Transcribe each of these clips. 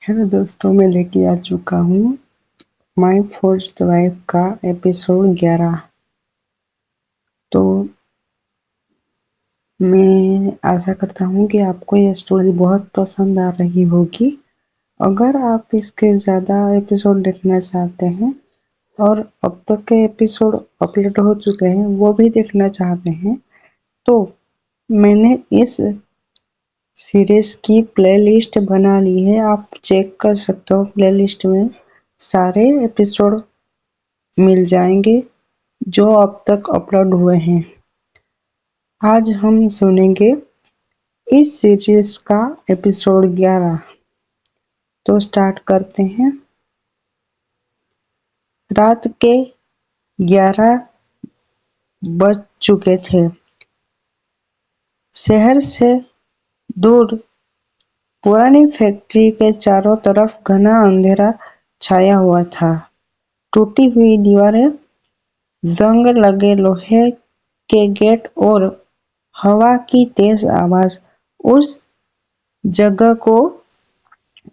Hello दोस्तों, मैं लेके आ चुका हूँ माय फर्स्ट वाइफ का एपिसोड 11। तो मैं आशा करता हूँ कि आपको ये स्टोरी बहुत पसंद आ रही होगी। अगर आप इसके ज़्यादा एपिसोड देखना चाहते हैं और अब तक के एपिसोड अपलोड हो चुके हैं वो भी देखना चाहते हैं, तो मैंने इस सीरीज की प्लेलिस्ट बना ली है। आप चेक कर सकते हो, प्लेलिस्ट में सारे एपिसोड मिल जाएंगे जो अब तक अपलोड हुए हैं। आज हम सुनेंगे इस सीरीज का एपिसोड 11। तो स्टार्ट करते हैं। रात के 11 बज चुके थे। शहर से दूर पुरानी फैक्ट्री के चारों तरफ घना अंधेरा छाया हुआ था। टूटी हुई दीवारें, जंग लगे लोहे के गेट और हवा की तेज आवाज उस जगह को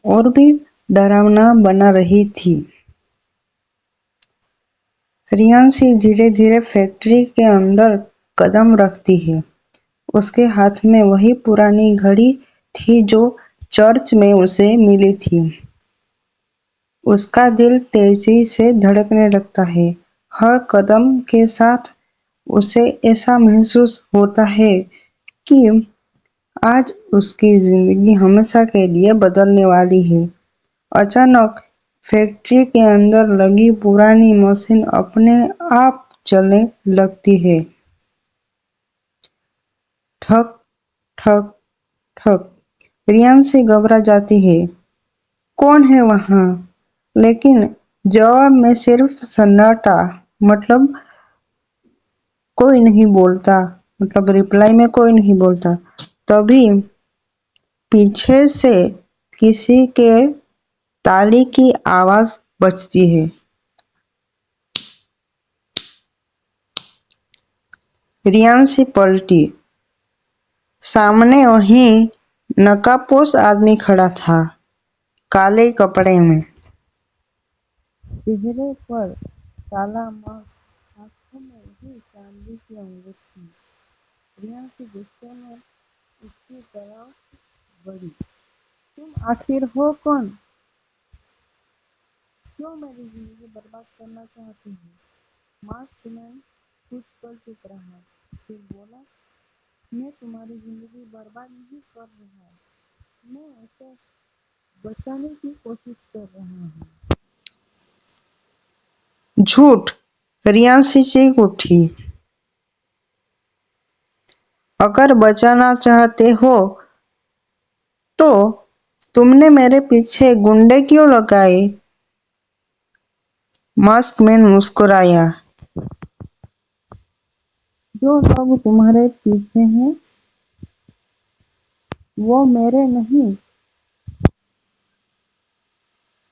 और भी डरावना बना रही थी। रियांशी धीरे धीरे फैक्ट्री के अंदर कदम रखती है। उसके हाथ में वही पुरानी घड़ी थी जो चर्च में उसे मिली थी। उसका दिल तेजी से धड़कने लगता है। हर कदम के साथ उसे ऐसा महसूस होता है कि आज उसकी जिंदगी हमेशा के लिए बदलने वाली है। अचानक फैक्ट्री के अंदर लगी पुरानी मशीन अपने आप चलने लगती है। ठक ठक ठक। रियांशी घबरा जाती है। कौन है वहां? लेकिन जवाब में सिर्फ सन्नाटा। मतलब कोई नहीं बोलता। मतलब रिप्लाई में कोई नहीं बोलता। तभी पीछे से किसी के ताली की आवाज बजती है। रियांशी पलटी। सामने वही नकाबपोश आदमी खड़ा था, काले कपड़े में, चेहरे पर काला मास्क, आंखों में वही चांदी की अंगूठी। रियांशी गुस्से में उसकी तरफ बढ़ी। तुम आखिर हो कौन? क्यों मेरी जिंदगी बर्बाद करना चाहती हो? मास्क मैन कुछ पल चुप रहा, फिर बोला, मैं तुम्हारी जिंदगी बर्बाद नहीं कर रहा, मैं उसे बचाने की कोशिश कर रहा हूँ। झूठ! रियांशी चीख उठी। अगर बचाना चाहते हो तो तुमने मेरे पीछे गुंडे क्यों लगाए? मास्क मैन मुस्कुराया। जो लोग तुम्हारे पीछे हैं वो मेरे नहीं।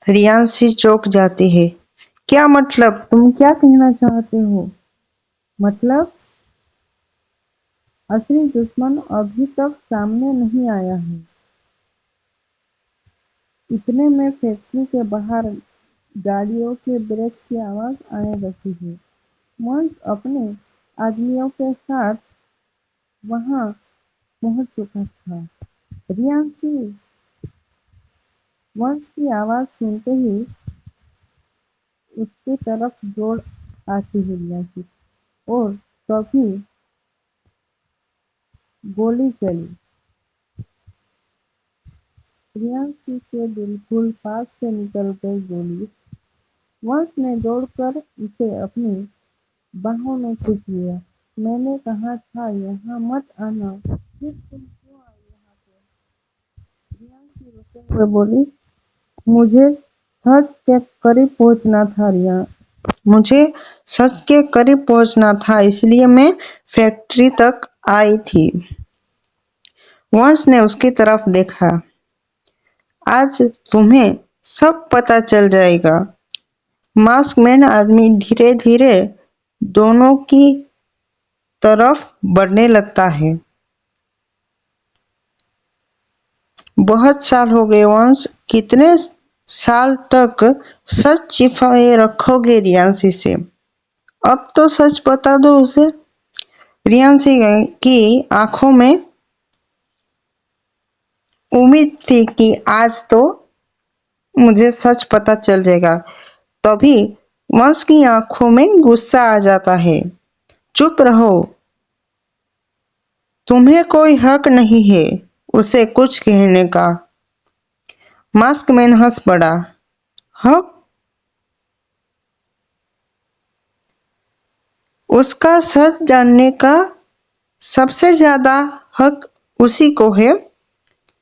रियांशी चौंक जाती है। क्या मतलब? तुम क्या कहना चाहते हो? मतलब असली दुश्मन अभी तक सामने नहीं आया है। इतने में फैक्ट्री के बाहर गाड़ियों के ब्रेक की आवाज आने लगी है। वंश अपने आदमियों के साथ वहां पहुंच चुका था। रियांशी वंश की आवाज सुनते ही उसकी तरफ दौड़ आती है रियांशी, और तभी गोली चली। रियांशी के बिल्कुल पास से निकल गई गोली। वंश ने दौड़कर उसे अपनी बाहों में खींच लिया। मैंने कहा था यहाँ मत आना, फिर तुम क्यों आई यहाँ पे? रियांशी रोते हुए बोली, मुझे सच के करीब पहुंचना था रिया। मुझे सच के करीब पहुंचना था, इसलिए मैं फैक्ट्री तक आई थी। वंश ने उसकी तरफ देखा। आज तुम्हें सब पता चल जाएगा। मास्क मैन आदमी धीरे धीरे दोनों की तरफ बढ़ने लगता है। बहुत साल हो गए वंश। कितने साल तक सच छिपाए रखोगे रियांशी से? अब तो सच बता दो उसे। रियांशी की आंखों में उम्मीद थी कि आज तो मुझे सच पता चल जाएगा। तभी वंश की आंखों में गुस्सा आ जाता है। चुप रहो, तुम्हें कोई हक नहीं है उसे कुछ कहने का। मास्कमैन हंस पड़ा। हक? उसका सच जानने का सबसे ज्यादा हक उसी को है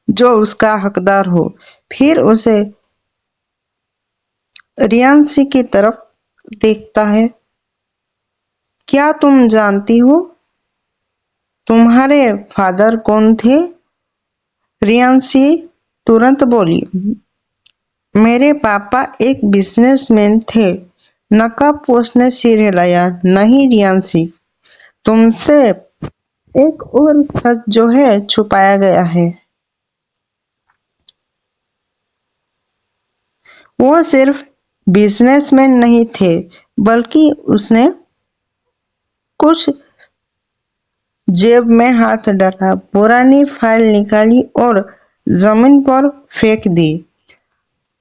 जो उसका हकदार हो। फिर उसे रियांशी की तरफ देखता है। क्या तुम जानती हो तुम्हारे फादर कौन थे? रियांशी तुरंत बोली, मेरे पापा एक बिजनेसमैन थे। नकाबपोश ने सिर हिलाया। नहीं रियांशी, तुमसे एक और सच जो है छुपाया गया है। वो सिर्फ बिजनेसमैन नहीं थे, बल्कि उसने कुछ जेब में हाथ डाला, पुरानी फाइल निकाली और जमीन पर फेंक दी।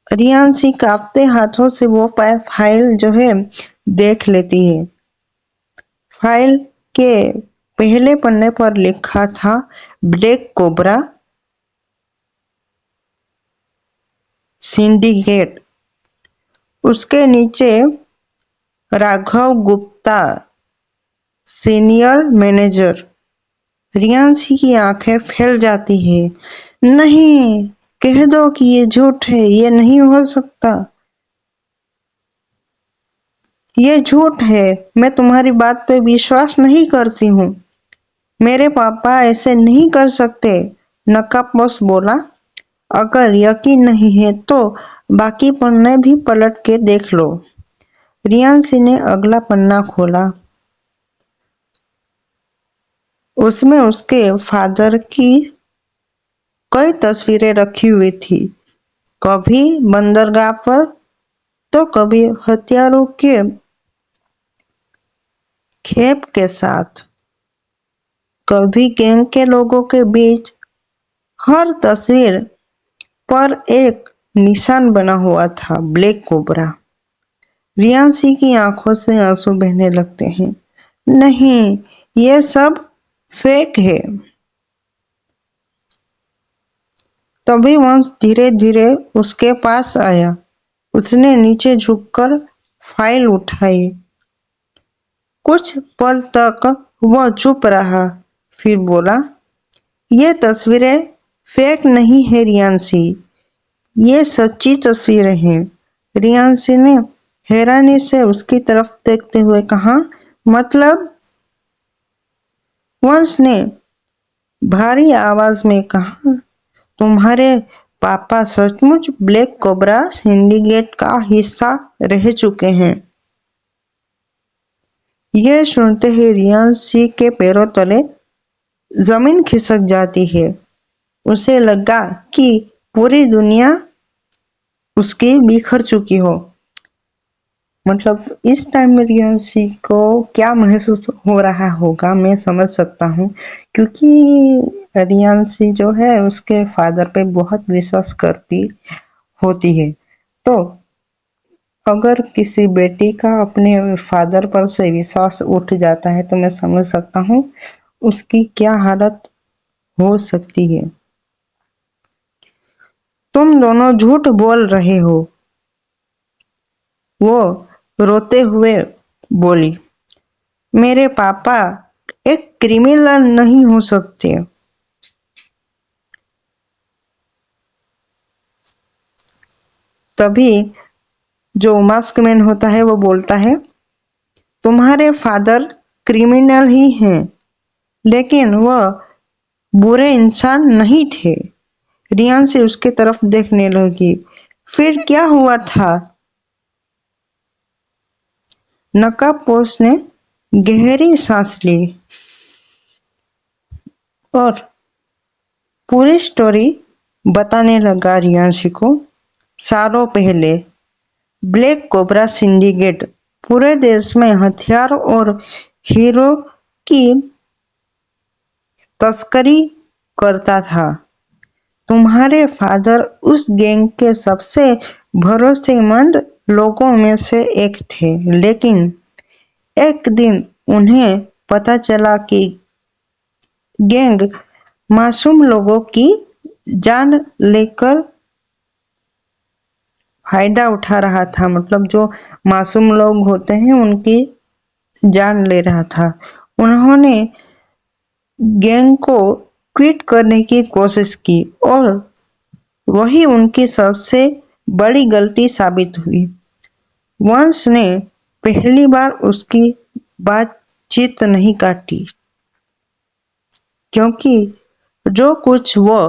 रियांशी कांपते हाथों से वो फाइल जो है देख लेती है। फाइल के पहले पन्ने पर लिखा था ब्लैक कोबरा सिंडिकेट। उसके नीचे राघव गुप्ता सीनियर मैनेजर। रियांशी की आंखें फैल जाती है। नहीं, कह दो कि ये झूठ है, ये नहीं हो सकता। ये झूठ है, मैं तुम्हारी बात पे विश्वास नहीं करती हूँ। मेरे पापा ऐसे नहीं कर सकते। नकाबपोश बोला, अगर यकीन नहीं है तो बाकी पन्ने भी पलट के देख लो। रियांशी ने अगला पन्ना खोला। उसमें उसके फादर की कई तस्वीरें रखी हुई थी, कभी बंदरगाह पर तो कभी हथियारों के खेप के साथ, कभी गैंग के लोगों के बीच। हर तस्वीर पर एक निशान बना हुआ था, ब्लैक कोबरा। रियांशी की आंखों से आंसू बहने लगते हैं। नहीं, ये सब फेक है। तभी वंश धीरे धीरे उसके पास आया। उसने नीचे झुककर फाइल उठाई। कुछ पल तक वह चुप रहा, फिर बोला, ये तस्वीरें फेक नहीं है रियांशी, ये सच्ची तस्वीरें हैं। रियांशी ने हैरानी से उसकी तरफ देखते हुए कहा, मतलब? वंश ने भारी आवाज में कहा, तुम्हारे पापा सचमुच ब्लैक कोबरा सिंडिकेट का हिस्सा रह चुके हैं। यह सुनते ही रियांशी के पैरों तले जमीन खिसक जाती है। उसे लगा कि पूरी दुनिया उसकी बिखर चुकी हो। मतलब इस टाइम में रियांशी को क्या महसूस हो रहा होगा मैं समझ सकता हूँ, क्योंकि रियांशी जो है उसके फादर पे बहुत विश्वास करती होती है। तो अगर किसी बेटी का अपने फादर पर से विश्वास उठ जाता है तो मैं समझ सकता हूँ उसकी क्या हालत हो सकती है। तुम दोनों झूठ बोल रहे हो, वो रोते हुए बोली। मेरे पापा एक क्रिमिनल नहीं हो सकते। तभी जो मास्कमैन होता है वो बोलता है, तुम्हारे फादर क्रिमिनल ही हैं, लेकिन वह बुरे इंसान नहीं थे। रियांशी उसके तरफ देखने लगी। फिर क्या हुआ था? नकाबपोश ने गहरी सांस ली और पूरी स्टोरी बताने लगा रियांशी को। सालों पहले ब्लैक कोबरा सिंडिकेट पूरे देश में हथियार और हीरो की तस्करी करता था। तुम्हारे फादर उस गैंग के सबसे भरोसेमंद लोगों में से एक थे, लेकिन एक दिन उन्हें पता चला कि गैंग मासूम लोगों की जान लेकर फायदा उठा रहा था। मतलब जो मासूम लोग होते हैं उनकी जान ले रहा था। उन्होंने गैंग को क्विट करने की कोशिश की और वही उनकी सबसे बड़ी गलती साबित हुई। वंश ने पहली बार उसकी बातचीत नहीं काटी, क्योंकि जो कुछ वो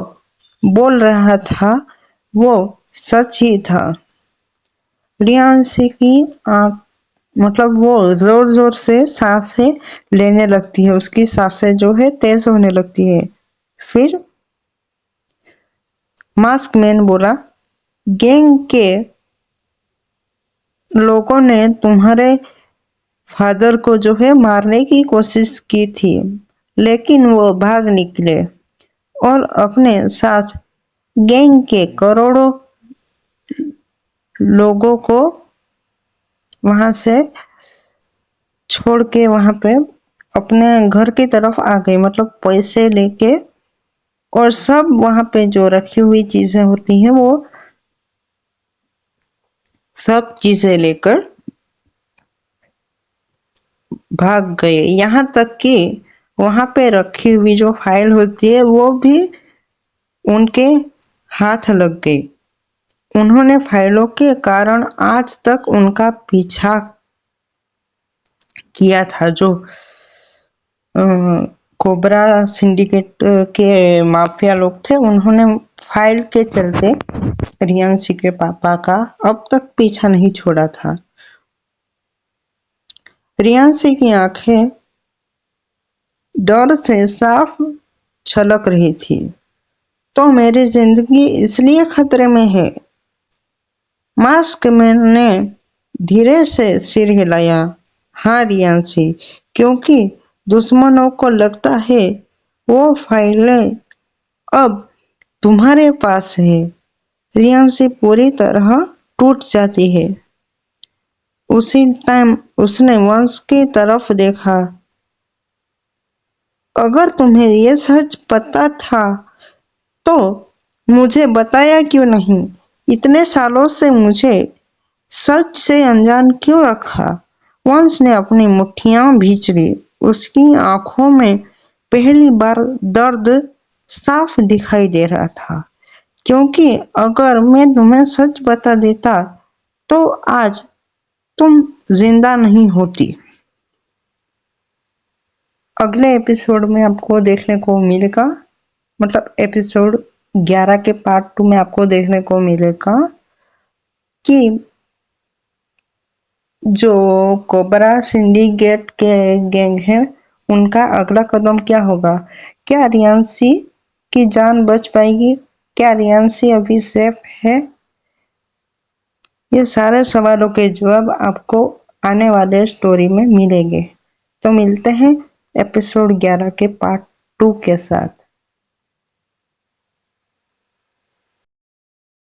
बोल रहा था वो सच ही था। रियांशी की आंख मतलब वो जोर जोर से सांसें लेने लगती है, उसकी सांसें जो है तेज होने लगती है। फिर मास्क मैन बोला, गैंग के लोगों ने तुम्हारे फादर को जो है मारने की कोशिश की थी, लेकिन वो भाग निकले और अपने साथ गैंग के करोड़ों लोगों को वहां से छोड़ के वहां पे अपने घर की तरफ आ गए। मतलब पैसे लेके और सब वहां पे जो रखी हुई चीजें होती हैं वो सब चीजें लेकर भाग गए। यहाँ तक कि वहां पे रखी हुई जो फाइल होती है वो भी उनके हाथ लग गई। उन्होंने फाइलों के कारण आज तक उनका पीछा किया था। जो कोबरा सिंडिकेट के माफिया लोग थे, उन्होंने फाइल के चलते रियांशी के पापा का अब तक पीछा नहीं छोड़ा था। रियांशी की आंखें डर से साफ छलक रही थी। तो मेरी जिंदगी इसलिए खतरे में है? मास्क मैन ने धीरे से सिर हिलाया। हाँ रियांशी, क्योंकि दुश्मनों को लगता है वो फाइलें अब तुम्हारे पास है। रियांशी पूरी तरह टूट जाती है। उसी टाइम उसने वंश की तरफ देखा। अगर तुम्हें ये सच पता था तो मुझे बताया क्यों नहीं? इतने सालों से मुझे सच से अनजान क्यों रखा? वंश ने अपनी मुट्ठियां भींच ली। उसकी आंखों में पहली बार दर्द साफ दिखाई दे रहा था। क्योंकि अगर मैं तुम्हें सच बता देता तो आज तुम जिंदा नहीं होती। अगले एपिसोड में आपको देखने को मिलेगा, मतलब एपिसोड 11 के पार्ट 2 में आपको देखने को मिलेगा कि जो कोबरा सिंडिकेट के गैंग है उनका अगला कदम क्या होगा। क्या रियांशी की जान बच पाएगी? क्या रियांशी अभी सेफ है? ये सारे सवालों के जवाब आपको आने वाले स्टोरी में मिलेंगे। तो मिलते हैं एपिसोड 11 के पार्ट 2 के साथ।